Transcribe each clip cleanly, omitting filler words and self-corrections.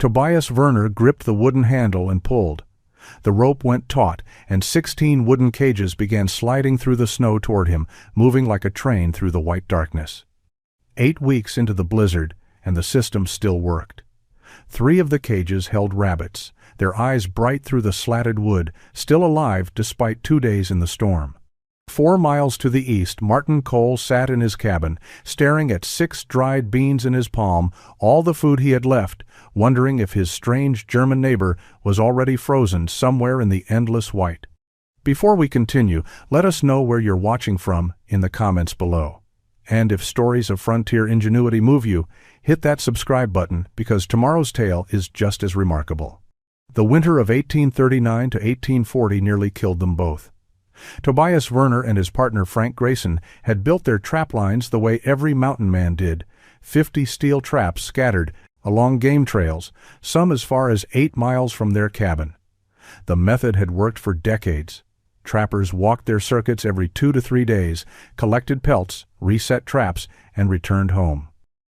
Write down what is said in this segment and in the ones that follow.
Tobias Werner gripped the wooden handle and pulled. The rope went taut, and 16 wooden cages began sliding through the snow toward him, moving like a train through the white darkness. 8 weeks into the blizzard, and the system still worked. 3 of the cages held rabbits, their eyes bright through the slatted wood, still alive despite 2 days in the storm. 4 miles to the east, Martin Cole sat in his cabin, staring at 6 dried beans in his palm, all the food he had left, wondering if his strange German neighbor was already frozen somewhere in the endless white. Before we continue, let us know where you're watching from in the comments below. And if stories of frontier ingenuity move you, hit that subscribe button because tomorrow's tale is just as remarkable. The winter of 1839 to 1840 nearly killed them both. Tobias Werner and his partner Frank Grayson had built their trap lines the way every mountain man did, 50 steel traps scattered along game trails, some as far as 8 miles from their cabin. The method had worked for decades. Trappers walked their circuits every 2 to 3 days, collected pelts, reset traps, and returned home.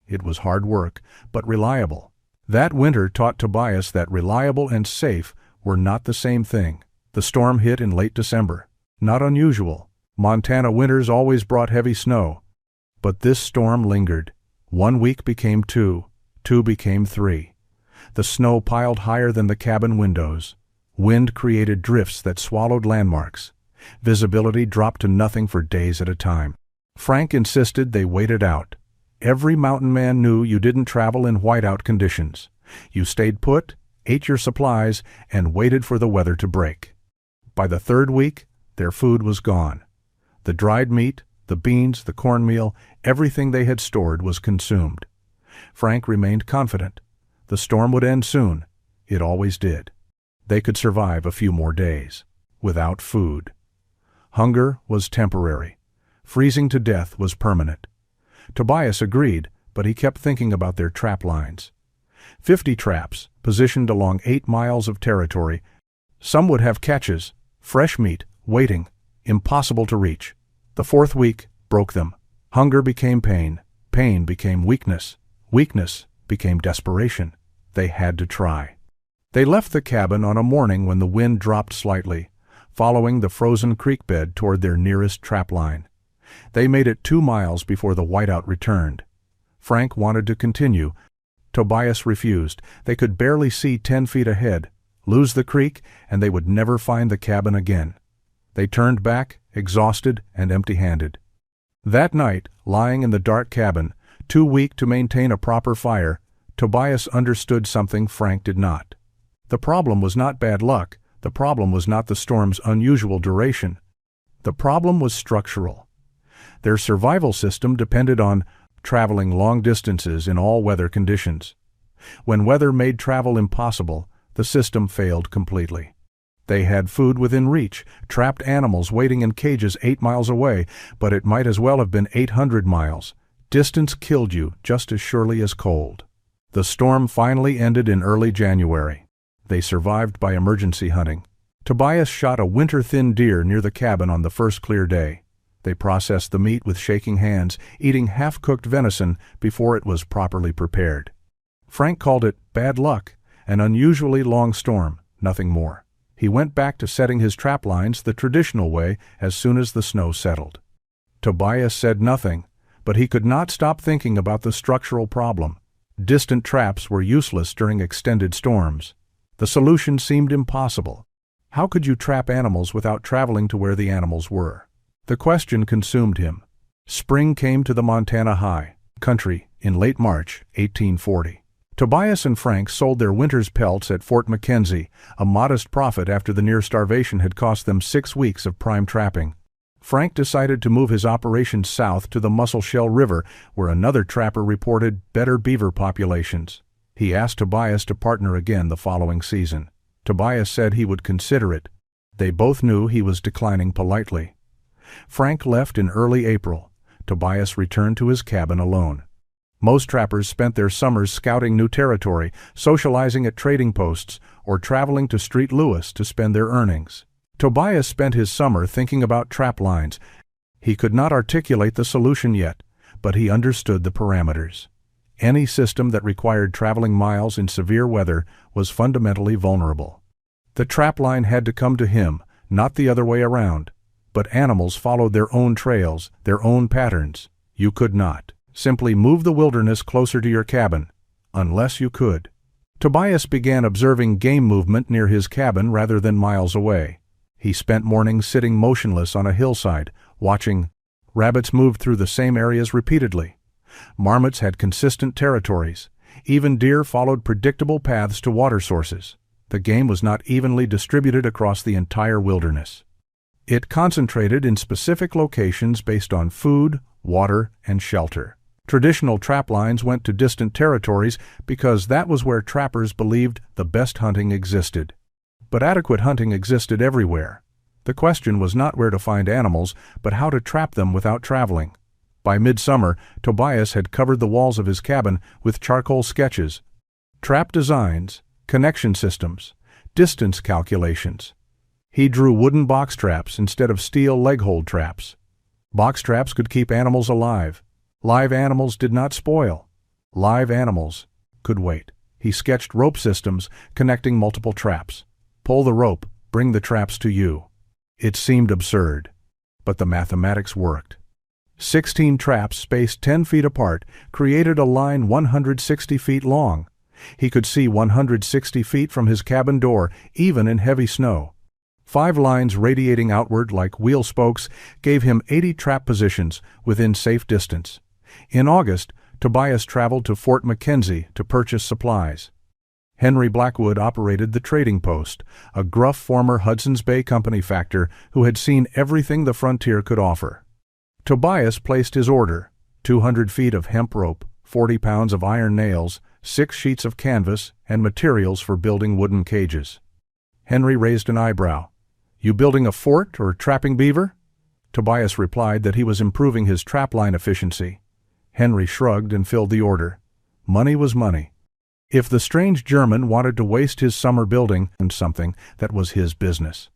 It was hard work, but reliable. That winter taught Tobias that reliable and safe were not the same thing. The storm hit in late December. Not unusual. Montana winters always brought heavy snow. But this storm lingered. 1 week became 2, 2 became 3. The snow piled higher than the cabin windows. Wind created drifts that swallowed landmarks. Visibility dropped to nothing for days at a time. Frank insisted they wait it out. Every mountain man knew you didn't travel in whiteout conditions. You stayed put, ate your supplies, and waited for the weather to break. By the 3rd week, their food was gone. The dried meat, the beans, the cornmeal, everything they had stored was consumed. Frank remained confident. The storm would end soon. It always did. They could survive a few more days. Without food. Hunger was temporary. Freezing to death was permanent. Tobias agreed, but he kept thinking about their trap lines. 50 traps, positioned along 8 miles of territory. Some would have catches, fresh meat, waiting, impossible to reach. The 4th week broke them. Hunger became pain. Pain became weakness. Weakness became desperation. They had to try. They left the cabin on a morning when the wind dropped slightly, following the frozen creek bed toward their nearest trap line. They made it 2 miles before the whiteout returned. Frank wanted to continue. Tobias refused. They could barely see 10 feet ahead. Lose the creek, and they would never find the cabin again. They turned back, exhausted and empty-handed. That night, lying in the dark cabin, too weak to maintain a proper fire, Tobias understood something Frank did not. The problem was not bad luck. The problem was not the storm's unusual duration. The problem was structural. Their survival system depended on traveling long distances in all weather conditions. When weather made travel impossible, the system failed completely. They had food within reach, trapped animals waiting in cages 8 miles away, but it might as well have been 800 miles. Distance killed you just as surely as cold. The storm finally ended in early January. They survived by emergency hunting. Tobias shot a winter-thin deer near the cabin on the first clear day. They processed the meat with shaking hands, eating half-cooked venison before it was properly prepared. Frank called it bad luck, an unusually long storm, nothing more. He went back to setting his trap lines the traditional way as soon as the snow settled. Tobias said nothing, but he could not stop thinking about the structural problem. Distant traps were useless during extended storms. The solution seemed impossible. How could you trap animals without traveling to where the animals were? The question consumed him. Spring came to the Montana High Country in late March 1840. Tobias and Frank sold their winter's pelts at Fort McKenzie, a modest profit after the near starvation had cost them 6 weeks of prime trapping. Frank decided to move his operations south to the Musselshell River, where another trapper reported better beaver populations. He asked Tobias to partner again the following season. Tobias said he would consider it. They both knew he was declining politely. Frank left in early April. Tobias returned to his cabin alone. Most trappers spent their summers scouting new territory, socializing at trading posts, or traveling to St. Louis to spend their earnings. Tobias spent his summer thinking about trap lines. He could not articulate the solution yet, but he understood the parameters. Any system that required traveling miles in severe weather was fundamentally vulnerable. The trapline had to come to him, not the other way around. But animals followed their own trails, their own patterns. You could not simply move the wilderness closer to your cabin, unless you could. Tobias began observing game movement near his cabin rather than miles away. He spent mornings sitting motionless on a hillside, watching. Rabbits moved through the same areas repeatedly. Marmots had consistent territories. Even deer followed predictable paths to water sources. The game was not evenly distributed across the entire wilderness. It concentrated in specific locations based on food, water, and shelter. Traditional trap lines went to distant territories because that was where trappers believed the best hunting existed. But adequate hunting existed everywhere. The question was not where to find animals, but how to trap them without traveling. By midsummer, Tobias had covered the walls of his cabin with charcoal sketches, trap designs, connection systems, distance calculations. He drew wooden box traps instead of steel leg-hold traps. Box traps could keep animals alive. Live animals did not spoil. Live animals could wait. He sketched rope systems connecting multiple traps. Pull the rope, bring the traps to you. It seemed absurd, but the mathematics worked. 16 traps spaced 10 feet apart created a line 160 feet long. He could see 160 feet from his cabin door, even in heavy snow. 5 lines radiating outward like wheel spokes gave him 80 trap positions within safe distance. In August, Tobias traveled to Fort McKenzie to purchase supplies. Henry Blackwood operated the trading post, a gruff former Hudson's Bay Company factor who had seen everything the frontier could offer. Tobias placed his order: 200 feet of hemp rope, 40 pounds of iron nails, 6 sheets of canvas, and materials for building wooden cages. Henry raised an eyebrow. "You building a fort or trapping beaver?" Tobias replied that he was improving his trapline efficiency. Henry shrugged and filled the order. Money was money. If the strange German wanted to waste his summer building on something, that was his business.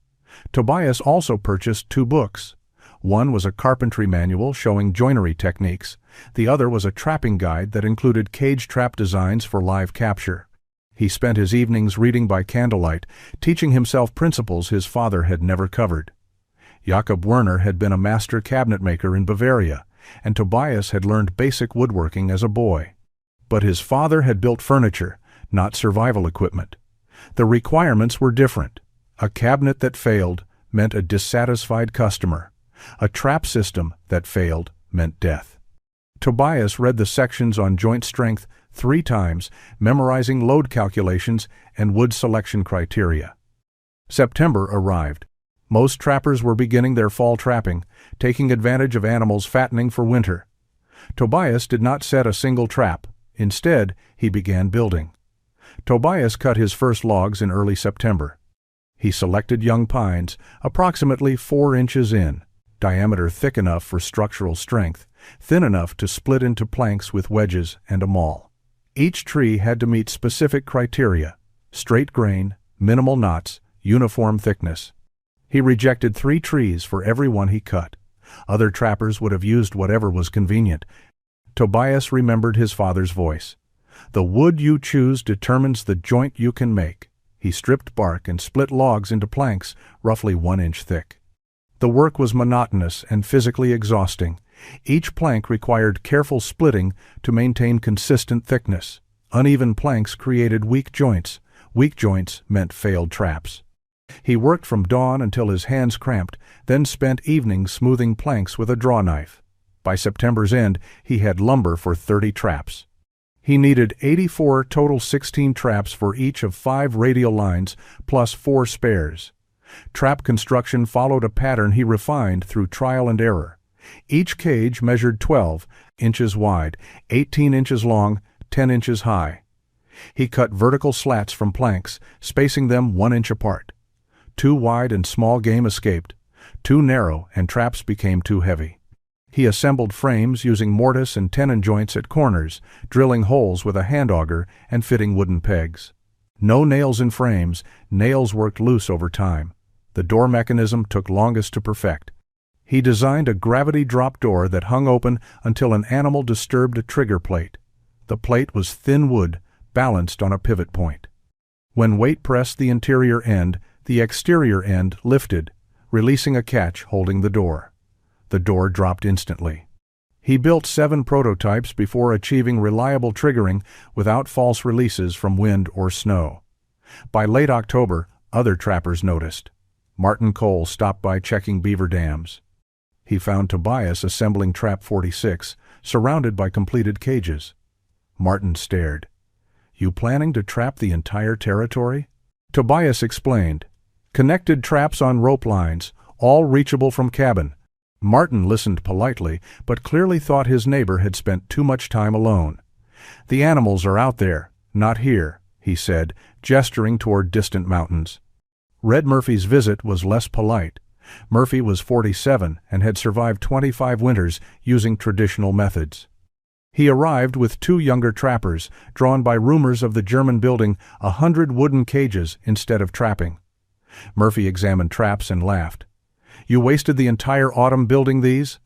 Tobias also purchased 2 books. One was a carpentry manual showing joinery techniques. The other was a trapping guide that included cage trap designs for live capture. He spent his evenings reading by candlelight, teaching himself principles his father had never covered. Jakob Werner had been a master cabinet maker in Bavaria, and Tobias had learned basic woodworking as a boy. But his father had built furniture, not survival equipment. The requirements were different. A cabinet that failed meant a dissatisfied customer. A trap system that failed meant death. Tobias read the sections on joint strength 3 times, memorizing load calculations and wood selection criteria. September arrived. Most trappers were beginning their fall trapping, taking advantage of animals fattening for winter. Tobias did not set a single trap. Instead, he began building. Tobias cut his first logs in early September. He selected young pines, approximately 4 inches in, diameter thick enough for structural strength, thin enough to split into planks with wedges and a maul. Each tree had to meet specific criteria: straight grain, minimal knots, uniform thickness. He rejected 3 trees for every one he cut. Other trappers would have used whatever was convenient. Tobias remembered his father's voice. "The wood you choose determines the joint you can make." He stripped bark and split logs into planks roughly 1 inch thick. The work was monotonous and physically exhausting. Each plank required careful splitting to maintain consistent thickness. Uneven planks created weak joints. Weak joints meant failed traps. He worked from dawn until his hands cramped, then spent evenings smoothing planks with a draw knife. By September's end, he had lumber for 30 traps. He needed 84 total 16 traps for each of 5 radial lines, plus 4 spares. Trap construction followed a pattern he refined through trial and error. Each cage measured 12 inches wide, 18 inches long, 10 inches high. He cut vertical slats from planks, spacing them 1 inch apart. Too wide and small game escaped. Too narrow and traps became too heavy. He assembled frames using mortise and tenon joints at corners, drilling holes with a hand auger and fitting wooden pegs. No nails in frames, nails worked loose over time. The door mechanism took longest to perfect. He designed a gravity drop door that hung open until an animal disturbed a trigger plate. The plate was thin wood, balanced on a pivot point. When weight pressed the interior end, the exterior end lifted, releasing a catch holding the door. The door dropped instantly. He built 7 prototypes before achieving reliable triggering without false releases from wind or snow. By late October, other trappers noticed. Martin Cole stopped by checking beaver dams. He found Tobias assembling Trap 46, surrounded by completed cages. Martin stared. "You planning to trap the entire territory?" Tobias explained. "Connected traps on rope lines, all reachable from cabin." Martin listened politely, but clearly thought his neighbor had spent too much time alone. "The animals are out there, not here," he said, gesturing toward distant mountains. Red Murphy's visit was less polite. Murphy was 47 and had survived 25 winters using traditional methods. He arrived with 2 younger trappers, drawn by rumors of the German building 100 wooden cages instead of trapping. Murphy examined traps and laughed. "You wasted the entire autumn building these?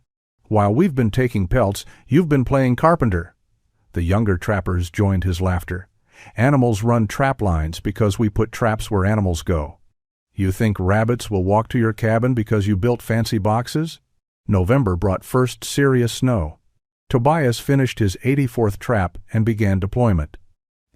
While we've been taking pelts, you've been playing carpenter." The younger trappers joined his laughter. "Animals run trap lines because we put traps where animals go. You think rabbits will walk to your cabin because you built fancy boxes?" November brought first serious snow. Tobias finished his 84th trap and began deployment.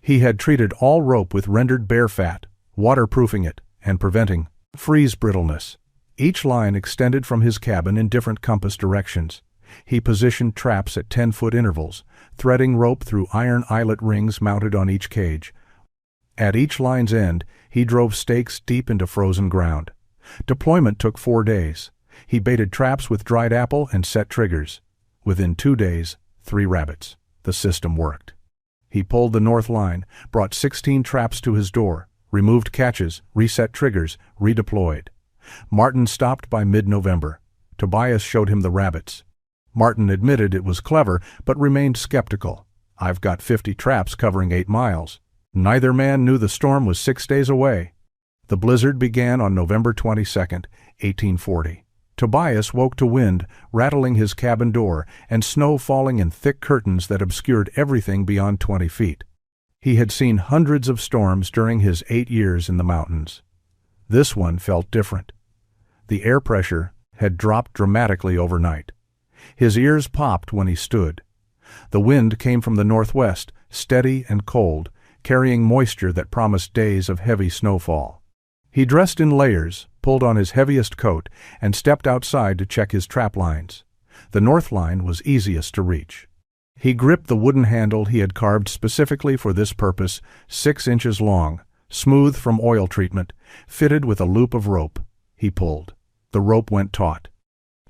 He had treated all rope with rendered bear fat, waterproofing it and preventing freeze brittleness. Each line extended from his cabin in different compass directions. He positioned traps at 10-foot intervals, threading rope through iron eyelet rings mounted on each cage. At each line's end, he drove stakes deep into frozen ground. Deployment took 4 days. He baited traps with dried apple and set triggers. Within 2 days, 3 rabbits. The system worked. He pulled the north line, brought 16 traps to his door, removed catches, reset triggers, redeployed. Martin stopped by mid-November. Tobias showed him the rabbits. Martin admitted it was clever, but remained skeptical. "I've got 50 traps covering 8 miles. Neither man knew the storm was 6 days away. The blizzard began on November 22, 1840. Tobias woke to wind rattling his cabin door and snow falling in thick curtains that obscured everything beyond 20 feet. He had seen hundreds of storms during his 8 years in the mountains. This one felt different. The air pressure had dropped dramatically overnight. His ears popped when he stood. The wind came from the northwest, steady and cold, carrying moisture that promised days of heavy snowfall. He dressed in layers, pulled on his heaviest coat, and stepped outside to check his trap lines. The north line was easiest to reach. He gripped the wooden handle he had carved specifically for this purpose, 6 inches long, smooth from oil treatment, fitted with a loop of rope. He pulled. The rope went taut.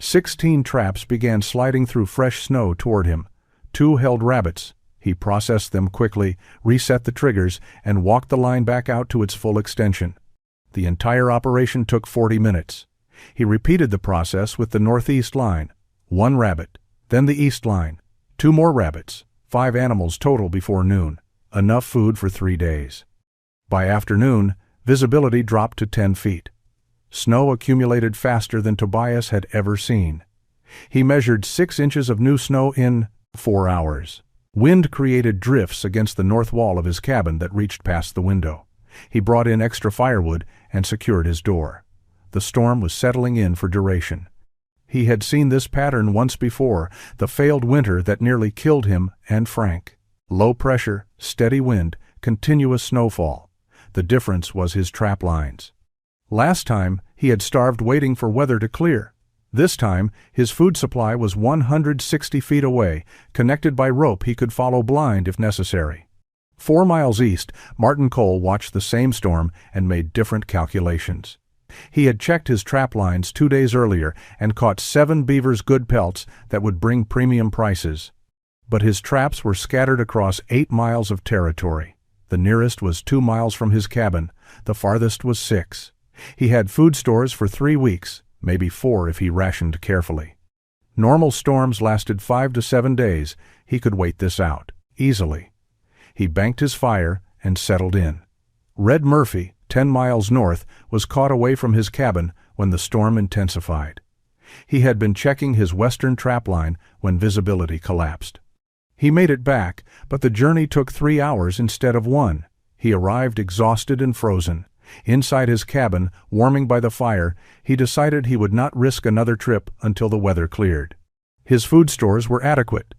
16 traps began sliding through fresh snow toward him. 2 held rabbits. He processed them quickly, reset the triggers, and walked the line back out to its full extension. The entire operation took 40 minutes. He repeated the process with the northeast line. 1 rabbit, then the east line. 2 more rabbits, 5 animals total before noon. Enough food for 3 days. By afternoon, visibility dropped to 10 feet. Snow accumulated faster than Tobias had ever seen. He measured 6 inches of new snow in 4 hours. Wind created drifts against the north wall of his cabin that reached past the window. He brought in extra firewood and secured his door. The storm was settling in for duration. He had seen this pattern once before, the failed winter that nearly killed him and Frank. Low pressure, steady wind, continuous snowfall. The difference was his trap lines. Last time, he had starved waiting for weather to clear. This time, his food supply was 160 feet away, connected by rope he could follow blind if necessary. 4 miles east, Martin Cole watched the same storm and made different calculations. He had checked his trap lines 2 days earlier and caught 7 beavers' good pelts that would bring premium prices. But his traps were scattered across 8 miles of territory. The nearest was 2 miles from his cabin. The farthest was 6. He had food stores for 3 weeks, maybe 4 if he rationed carefully. Normal storms lasted 5 to 7 days. He could wait this out, easily. He banked his fire and settled in. Red Murphy, 10 miles north, was caught away from his cabin when the storm intensified. He had been checking his western trap line when visibility collapsed. He made it back, but the journey took 3 hours instead of 1. He arrived exhausted and frozen. Inside his cabin, warming by the fire, he decided he would not risk another trip until the weather cleared. His food stores were adequate.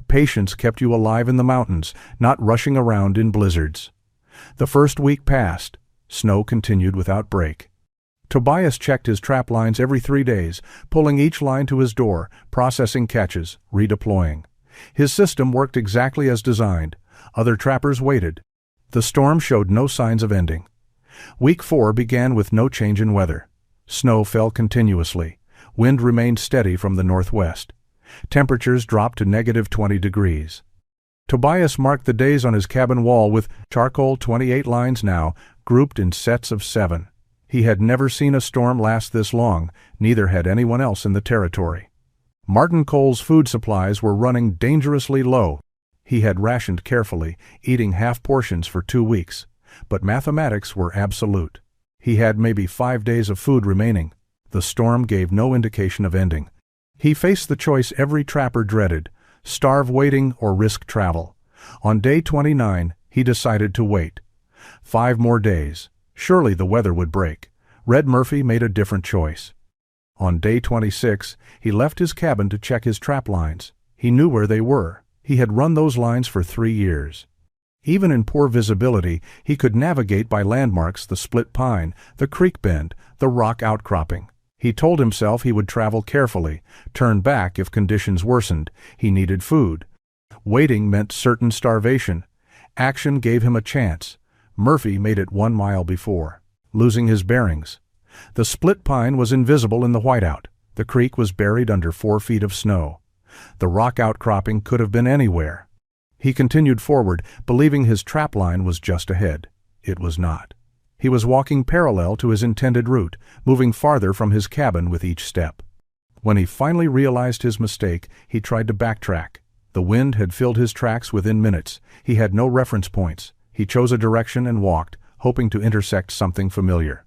Patience kept you alive in the mountains, not rushing around in blizzards. The first week passed. Snow continued without break. Tobias checked his trap lines every 3 days, pulling each line to his door, processing catches, redeploying. His system worked exactly as designed. Other trappers waited. The storm showed no signs of ending. Week 4 began with no change in weather. Snow fell continuously. Wind remained steady from the northwest. Temperatures dropped to -20 degrees. Tobias marked the days on his cabin wall with charcoal 28 lines now, grouped in sets of 7. He had never seen a storm last this long, neither had anyone else in the territory. Martin Cole's food supplies were running dangerously low. He had rationed carefully, eating half portions for 2 weeks. But mathematics were absolute. He had maybe 5 days of food remaining. The storm gave no indication of ending. He faced the choice every trapper dreaded: starve waiting or risk travel. On day 29, he decided to wait. 5 more days. Surely the weather would break. Red Murphy made a different choice. On day 26, he left his cabin to check his trap lines. He knew where they were. He had run those lines for 3 years. Even in poor visibility, he could navigate by landmarks: the split pine, the creek bend, the rock outcropping. He told himself he would travel carefully, turn back if conditions worsened. He needed food. Waiting meant certain starvation. Action gave him a chance. Murphy made it 1 mile before, losing his bearings. The split pine was invisible in the whiteout. The creek was buried under 4 feet of snow. The rock outcropping could have been anywhere. He continued forward, believing his trap line was just ahead. It was not. He was walking parallel to his intended route, moving farther from his cabin with each step. When he finally realized his mistake, he tried to backtrack. The wind had filled his tracks within minutes. He had no reference points. He chose a direction and walked, hoping to intersect something familiar.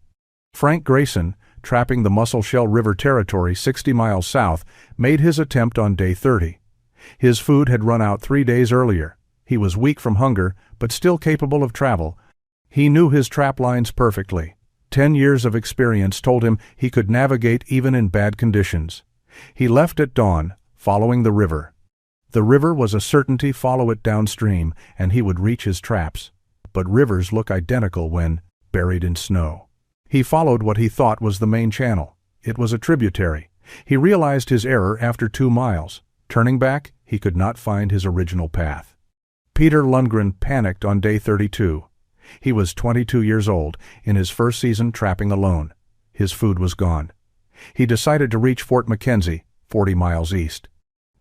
Frank Grayson, trapping the Musselshell River Territory 60 miles south, made his attempt on day 30. His food had run out 3 days earlier. He was weak from hunger, but still capable of travel. He knew his trap lines perfectly. 10 years of experience told him he could navigate even in bad conditions. He left at dawn, following the river. The river was a certainty. Follow it downstream, and he would reach his traps. But rivers look identical when buried in snow. He followed what he thought was the main channel. It was a tributary. He realized his error after 2 miles. Turning back, he could not find his original path. Peter Lundgren panicked on day 32. He was 22 years old, in his first season trapping alone. His food was gone. He decided to reach Fort McKenzie, 40 miles east.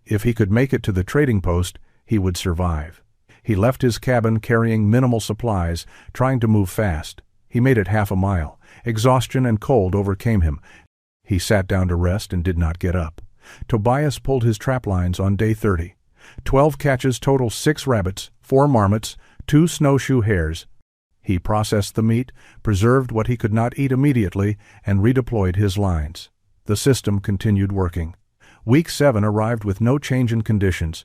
If he could make it to the trading post, he would survive. He left his cabin carrying minimal supplies, trying to move fast. He made it half a mile. Exhaustion and cold overcame him. He sat down to rest and did not get up. Tobias pulled his trap lines on day 30. 12 catches total: 6 rabbits, 4 marmots, 2 snowshoe hares. He processed the meat, preserved what he could not eat immediately, and redeployed his lines. The system continued working. Week 7 arrived with no change in conditions.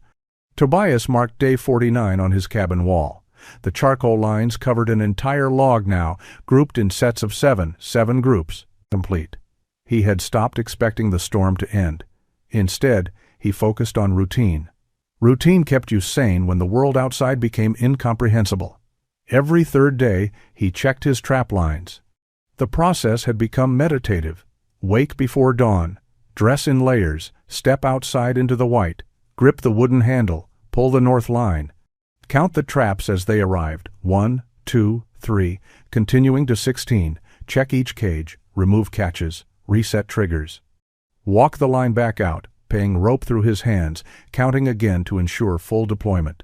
Tobias marked day 49 on his cabin wall. The charcoal lines covered an entire log now, grouped in sets of 7 groups, complete. He had stopped expecting the storm to end. Instead, he focused on routine. Routine kept you sane when the world outside became incomprehensible. Every 3rd day, he checked his trap lines. The process had become meditative. Wake before dawn, dress in layers, step outside into the white, grip the wooden handle, pull the north line. Count the traps as they arrived: 1, 2, 3, continuing to 16. Check each cage, remove catches, reset triggers. Walk the line back out, paying rope through his hands, counting again to ensure full deployment.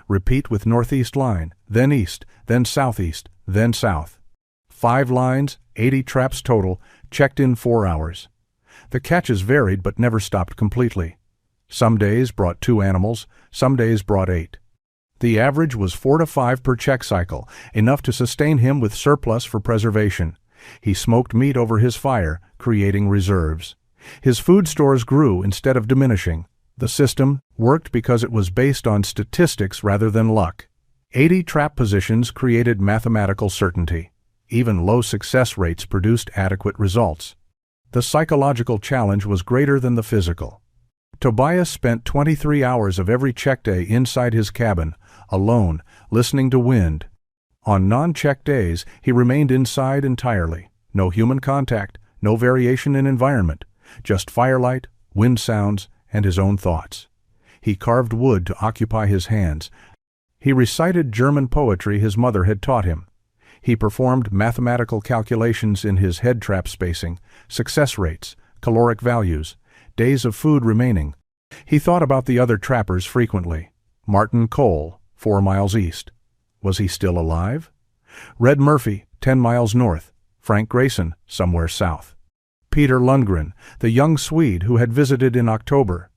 Repeat with northeast line, then east, then southeast, then south. 5 lines, 80 traps total, checked in 4 hours. The catches varied but never stopped completely. Some days brought 2 animals, some days brought 8. The average was 4 to 5 per check cycle, enough to sustain him with surplus for preservation. He smoked meat over his fire, creating reserves. His food stores grew instead of diminishing. The system worked because it was based on statistics rather than luck. 80 trap positions created mathematical certainty. Even low success rates produced adequate results. The psychological challenge was greater than the physical. Tobias spent 23 hours of every check day inside his cabin, alone, listening to wind. On non-check days, he remained inside entirely. No human contact, no variation in environment, just firelight, wind sounds, and his own thoughts. He carved wood to occupy his hands. He recited German poetry his mother had taught him. He performed mathematical calculations in his head trap spacing, success rates, caloric values, days of food remaining. He thought about the other trappers frequently. Martin Cole, 4 miles east. Was he still alive? Red Murphy, 10 miles north. Frank Grayson, somewhere south. Peter Lundgren, the young Swede who had visited in October.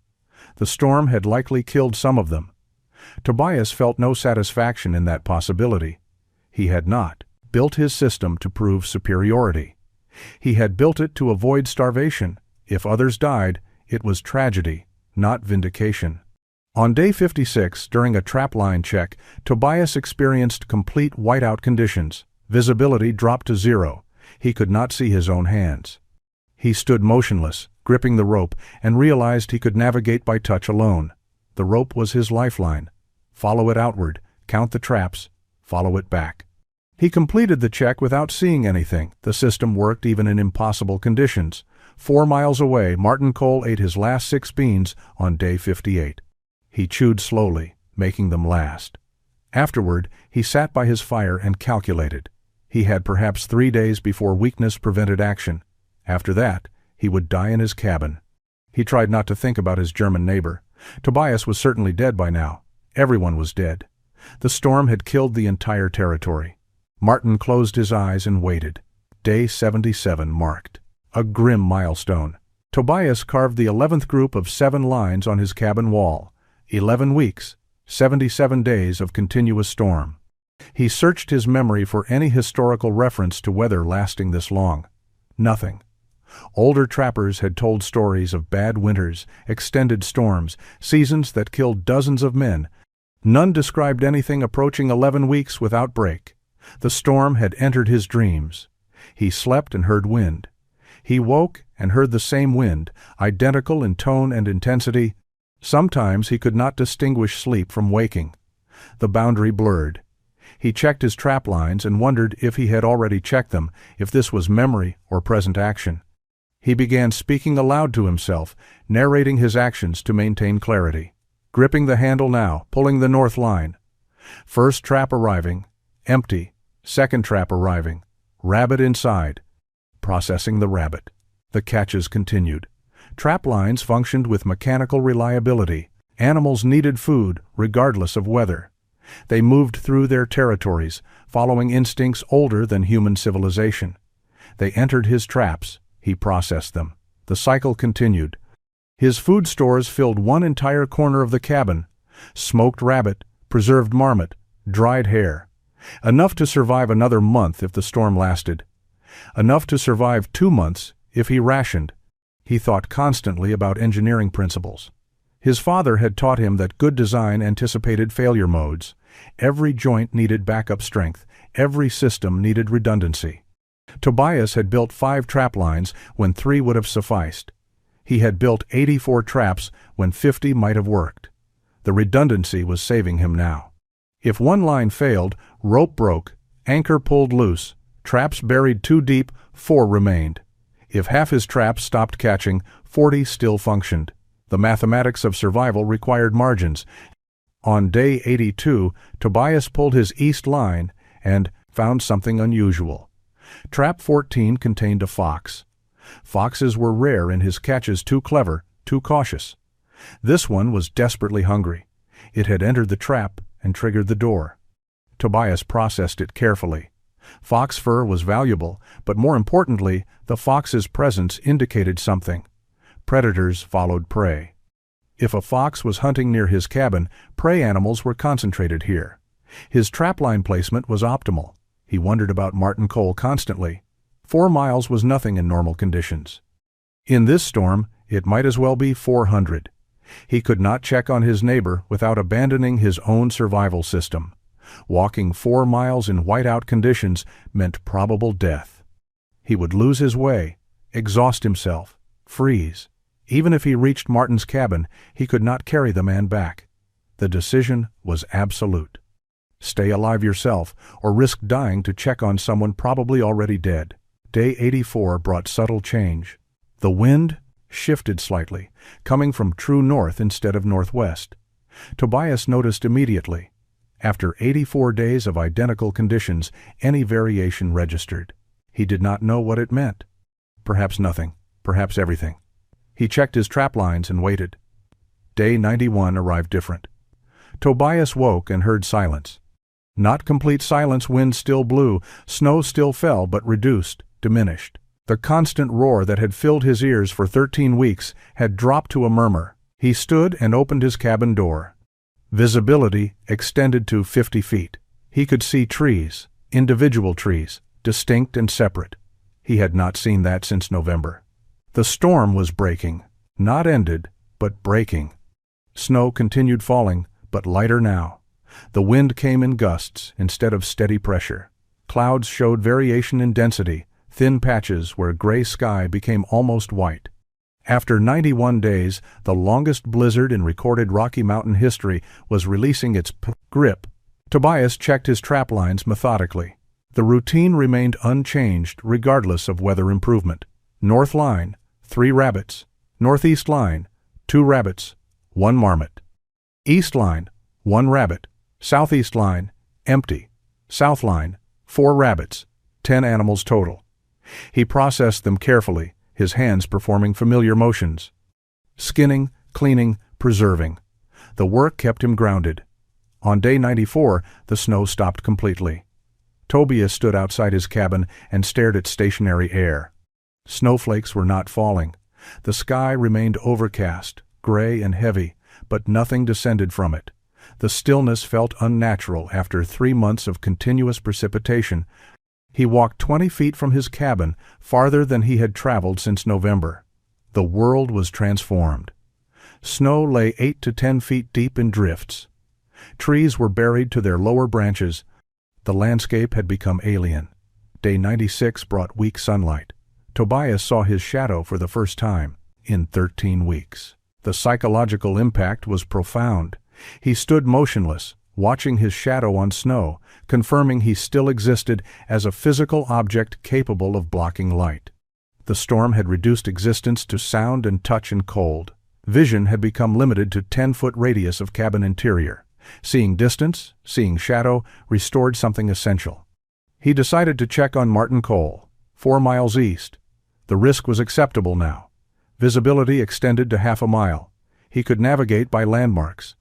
The storm had likely killed some of them. Tobias felt no satisfaction in that possibility. He had not built his system to prove superiority. He had built it to avoid starvation. If others died, it was tragedy, not vindication. On day 56, during a trapline check, Tobias experienced complete whiteout conditions. Visibility dropped to 0. He could not see his own hands. He stood motionless, gripping the rope, and realized he could navigate by touch alone. The rope was his lifeline. Follow it outward, count the traps, follow it back. He completed the check without seeing anything. The system worked even in impossible conditions. 4 miles away, Martin Cole ate his last 6 beans on day 58. He chewed slowly, making them last. Afterward, he sat by his fire and calculated. He had perhaps 3 days before weakness prevented action. After that, he would die in his cabin. He tried not to think about his German neighbor. Tobias was certainly dead by now. Everyone was dead. The storm had killed the entire territory. Martin closed his eyes and waited. Day 77 marked a grim milestone. Tobias carved the 11th group of 7 lines on his cabin wall. 11 weeks, 77 days of continuous storm. He searched his memory for any historical reference to weather lasting this long. Nothing. Older trappers had told stories of bad winters, extended storms, seasons that killed dozens of men. None described anything approaching 11 weeks without break. The storm had entered his dreams. He slept and heard wind. He woke and heard the same wind, identical in tone and intensity. Sometimes he could not distinguish sleep from waking. The boundary blurred. He checked his trap lines and wondered if he had already checked them, if this was memory or present action. He began speaking aloud to himself, narrating his actions to maintain clarity. Gripping the handle now, pulling the north line. First trap arriving. Empty. Second trap arriving. Rabbit inside. Processing the rabbit. The catches continued. Trap lines functioned with mechanical reliability. Animals needed food, regardless of weather. They moved through their territories, following instincts older than human civilization. They entered his traps. He processed them. The cycle continued. His food stores filled one entire corner of the cabin. Smoked rabbit, preserved marmot, dried hare. Enough to survive another month if the storm lasted. Enough to survive 2 months if he rationed. He thought constantly about engineering principles. His father had taught him that good design anticipated failure modes. Every joint needed backup strength. Every system needed redundancy. Tobias had built 5 trap lines when 3 would have sufficed. He had built 84 traps when 50 might have worked. The redundancy was saving him now. If one line failed, rope broke, anchor pulled loose, traps buried too deep, 4 remained. If half his traps stopped catching, 40 still functioned. The mathematics of survival required margins. On day 82, Tobias pulled his east line and found something unusual. Trap 14 contained a fox. Foxes were rare in his catches, too clever, too cautious. This one was desperately hungry. It had entered the trap and triggered the door. Tobias processed it carefully. Fox fur was valuable, but more importantly, the fox's presence indicated something. Predators followed prey. If a fox was hunting near his cabin, prey animals were concentrated here. His trapline placement was optimal. He wondered about Martin Cole constantly. 4 miles was nothing in normal conditions. In this storm, it might as well be 400. He could not check on his neighbor without abandoning his own survival system. Walking 4 miles in whiteout conditions meant probable death. He would lose his way, exhaust himself, freeze. Even if he reached Martin's cabin, he could not carry the man back. The decision was absolute. Stay alive yourself, or risk dying to check on someone probably already dead. Day 84 brought subtle change. The wind shifted slightly, coming from true north instead of northwest. Tobias noticed immediately. After 84 days of identical conditions, any variation registered. He did not know what it meant. Perhaps nothing, perhaps everything. He checked his trap lines and waited. Day 91 arrived different. Tobias woke and heard silence. Not complete silence, wind still blew, snow still fell but reduced, diminished. The constant roar that had filled his ears for 13 weeks had dropped to a murmur. He stood and opened his cabin door. Visibility extended to 50 feet. He could see trees, individual trees, distinct and separate. He had not seen that since November. The storm was breaking, not ended, but breaking. Snow continued falling, but lighter now. The wind came in gusts instead of steady pressure. Clouds showed variation in density, thin patches where gray sky became almost white. After 91 days, the longest blizzard in recorded Rocky Mountain history was releasing its grip. Tobias checked his trap lines methodically. The routine remained unchanged regardless of weather improvement. North line, 3 rabbits. Northeast line, 2 rabbits, 1 marmot. East line, 1 rabbit. Southeast line, empty. South line, 4 rabbits, 10 animals total. He processed them carefully, his hands performing familiar motions. Skinning, cleaning, preserving. The work kept him grounded. On day 94, the snow stopped completely. Tobias stood outside his cabin and stared at stationary air. Snowflakes were not falling. The sky remained overcast, gray and heavy, but nothing descended from it. The stillness felt unnatural after 3 months of continuous precipitation. He walked 20 feet from his cabin, farther than he had traveled since November. The world was transformed. Snow lay 8 to 10 feet deep in drifts. Trees were buried to their lower branches. The landscape had become alien. Day 96 brought weak sunlight. Tobias saw his shadow for the first time in 13 weeks. The psychological impact was profound. He stood motionless, watching his shadow on snow, confirming he still existed as a physical object capable of blocking light. The storm had reduced existence to sound and touch and cold. Vision had become limited to 10-foot radius of cabin interior. Seeing distance, seeing shadow, restored something essential. He decided to check on Martin Cole, 4 miles east. The risk was acceptable now. Visibility extended to half a mile. He could navigate by landmarks.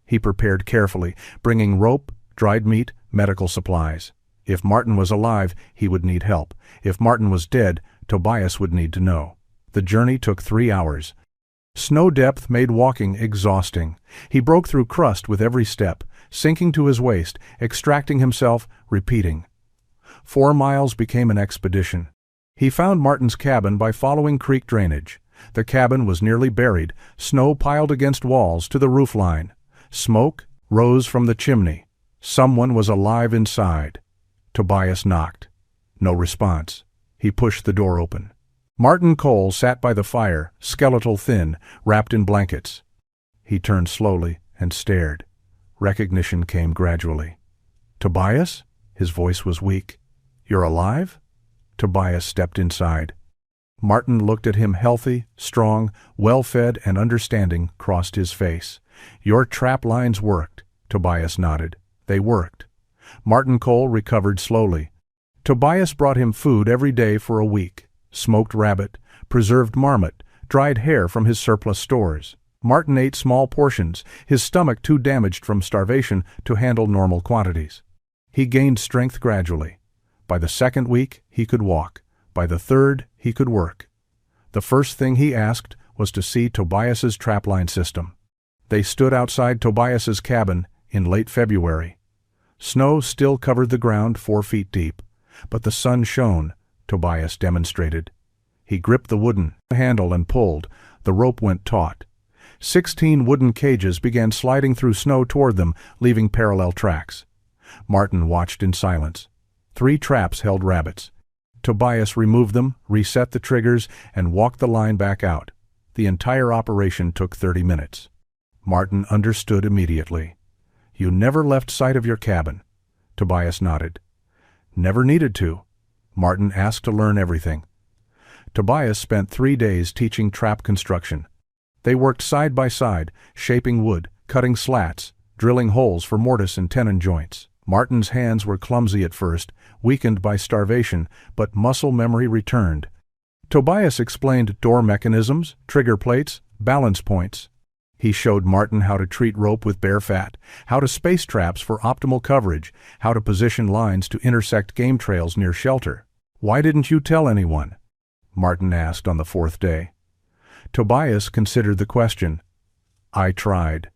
He prepared carefully, bringing rope, dried meat, medical supplies. If Martin was alive, he would need help. If Martin was dead, Tobias would need to know. The journey took 3 hours. Snow depth made walking exhausting. He broke through crust with every step, sinking to his waist, extracting himself, repeating. 4 miles became an expedition. He found Martin's cabin by following creek drainage. The cabin was nearly buried, snow piled against walls to the roof line. Smoke rose from the chimney. Someone was alive inside. Tobias knocked. No response. He pushed the door open. Martin Cole sat by the fire, skeletal thin, wrapped in blankets. He turned slowly and stared. Recognition came gradually. "Tobias?" His voice was weak. "You're alive?" Tobias stepped inside. Martin looked at him, healthy, strong, well-fed and understanding, crossed his face. "Your trap lines worked." Tobias nodded. "They worked." Martin Cole recovered slowly. Tobias brought him food every day for a week. Smoked rabbit, preserved marmot, dried hare from his surplus stores. Martin ate small portions, his stomach too damaged from starvation to handle normal quantities. He gained strength gradually. By the 2nd week, he could walk. By the 3rd, he could work. The first thing he asked was to see Tobias's trapline system. They stood outside Tobias's cabin in late February. Snow still covered the ground 4 feet deep, but the sun shone, Tobias demonstrated. He gripped the wooden handle and pulled. The rope went taut. 16 wooden cages began sliding through snow toward them, leaving parallel tracks. Martin watched in silence. 3 traps held rabbits. Tobias removed them, reset the triggers, and walked the line back out. The entire operation took 30 minutes. Martin understood immediately. "You never left sight of your cabin." Tobias nodded. "Never needed to." Martin asked to learn everything. Tobias spent 3 days teaching trap construction. They worked side by side, shaping wood, cutting slats, drilling holes for mortise and tenon joints. Martin's hands were clumsy at first, weakened by starvation, but muscle memory returned. Tobias explained door mechanisms, trigger plates, balance points. He showed Martin how to treat rope with bare fat, how to space traps for optimal coverage, how to position lines to intersect game trails near shelter. "Why didn't you tell anyone?" Martin asked on the 4th day. Tobias considered the question. "I tried."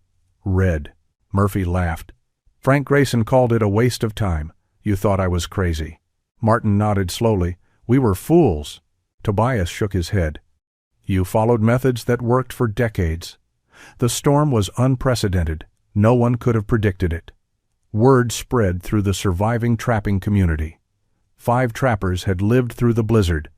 Red. Murphy laughed. "Frank Grayson called it a waste of time. You thought I was crazy." Martin nodded slowly. "We were fools." Tobias shook his head. "You followed methods that worked for decades. The storm was unprecedented. No one could have predicted it." Word spread through the surviving trapping community. 5 trappers had lived through the blizzard.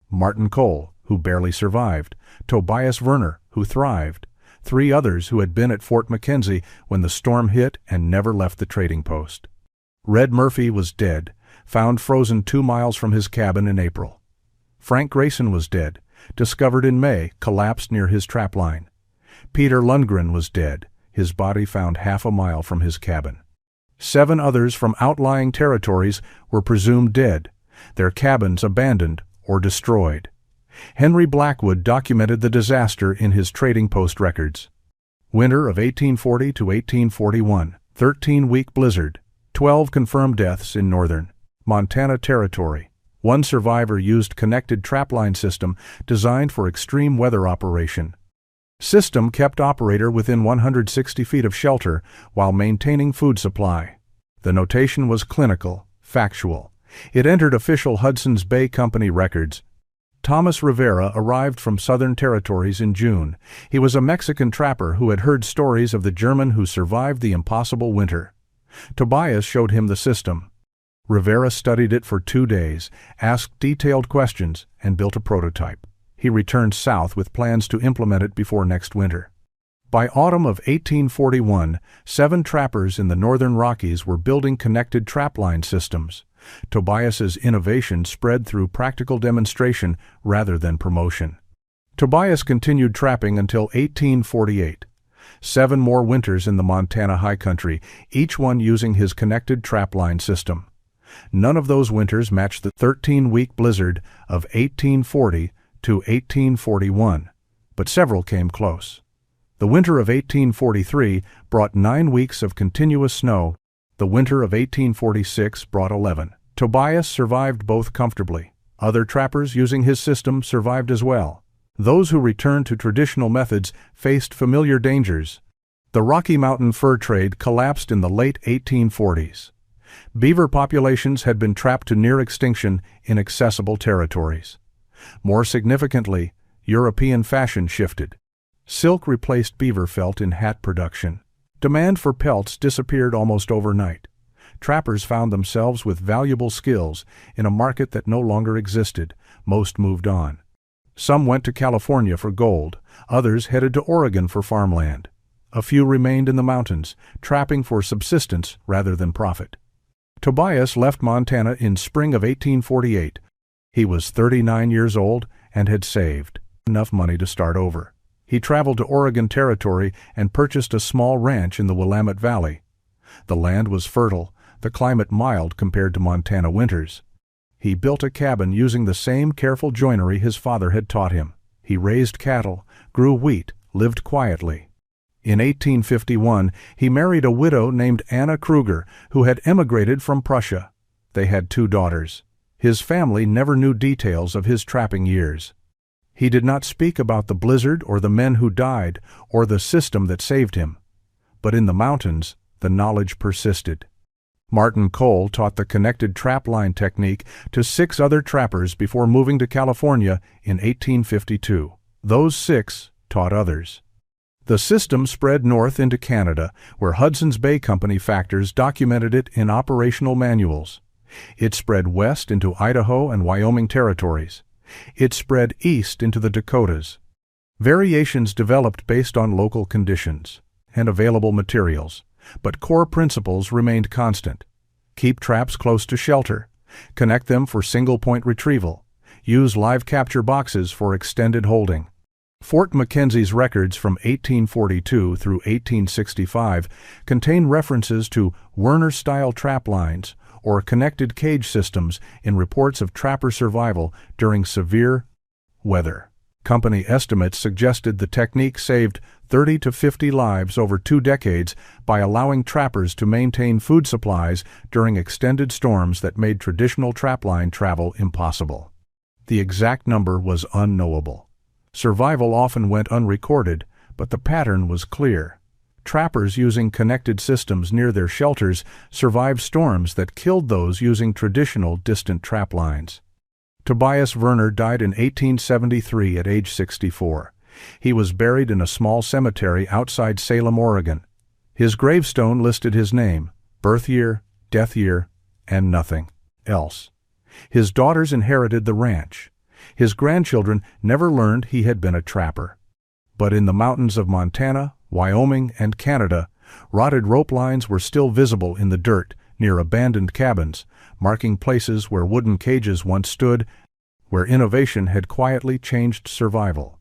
Martin Cole, who barely survived, Tobias Werner, who thrived, 3 others who had been at Fort McKenzie when the storm hit and never left the trading post. Red Murphy was dead, found frozen 2 miles from his cabin in April. Frank Grayson was dead, discovered in May, collapsed near his trap line. Peter Lundgren was dead, his body found half a mile from his cabin. 7 others from outlying territories were presumed dead, their cabins abandoned or destroyed. Henry Blackwood documented the disaster in his trading post records. Winter of 1840 to 1841, 13-week blizzard, 12 confirmed deaths in northern Montana Territory. 1 survivor used connected trapline system designed for extreme weather operation. System kept operator within 160 feet of shelter while maintaining food supply. The notation was clinical, factual. It entered official Hudson's Bay Company records. Thomas Rivera arrived from Southern Territories in June. He was a Mexican trapper who had heard stories of the German who survived the impossible winter. Tobias showed him the system. Rivera studied it for 2 days, asked detailed questions, and built a prototype. He returned south with plans to implement it before next winter. By autumn of 1841, 7 trappers in the northern Rockies were building connected trapline systems. Tobias's innovation spread through practical demonstration rather than promotion. Tobias continued trapping until 1848. 7 more winters in the Montana high country, each one using his connected trapline system. None of those winters matched the 13-week blizzard of 1840 to 1841, but several came close. The winter of 1843 brought 9 weeks of continuous snow. The winter of 1846 brought 11. Tobias survived both comfortably. Other trappers using his system survived as well. Those who returned to traditional methods faced familiar dangers. The Rocky Mountain fur trade collapsed in the late 1840s. Beaver populations had been trapped to near extinction in accessible territories. More significantly, European fashion shifted. Silk replaced beaver felt in hat production. Demand for pelts disappeared almost overnight. Trappers found themselves with valuable skills in a market that no longer existed. Most moved on. Some went to California for gold, others headed to Oregon for farmland. A few remained in the mountains, trapping for subsistence rather than profit. Tobias left Montana in spring of 1848. He was 39 years old and had saved enough money to start over. He traveled to Oregon Territory and purchased a small ranch in the Willamette Valley. The land was fertile, the climate mild compared to Montana winters. He built a cabin using the same careful joinery his father had taught him. He raised cattle, grew wheat, lived quietly. In 1851, he married a widow named Anna Kruger, who had emigrated from Prussia. They had 2 daughters. His family never knew details of his trapping years. He did not speak about the blizzard or the men who died or the system that saved him. But in the mountains, the knowledge persisted. Martin Cole taught the connected trapline technique to 6 other trappers before moving to California in 1852. Those 6 taught others. The system spread north into Canada, where Hudson's Bay Company factors documented it in operational manuals. It spread west into Idaho and Wyoming territories. It spread east into the Dakotas. Variations developed based on local conditions and available materials, but core principles remained constant. Keep traps close to shelter. Connect them for single-point retrieval. Use live capture boxes for extended holding. Fort Mackenzie's records from 1842 through 1865 contain references to Werner-style trap lines or connected cage systems in reports of trapper survival during severe weather. Company estimates suggested the technique saved 30 to 50 lives over 2 decades by allowing trappers to maintain food supplies during extended storms that made traditional trapline travel impossible. The exact number was unknowable. Survival often went unrecorded, but the pattern was clear. Trappers using connected systems near their shelters survived storms that killed those using traditional distant trap lines. Tobias Werner died in 1873 at age 64. He was buried in a small cemetery outside Salem, Oregon. His gravestone listed his name, birth year, death year, and nothing else. His daughters inherited the ranch. His grandchildren never learned he had been a trapper. But in the mountains of Montana, Wyoming, and Canada, rotted rope lines were still visible in the dirt near abandoned cabins, marking places where wooden cages once stood, where innovation had quietly changed survival.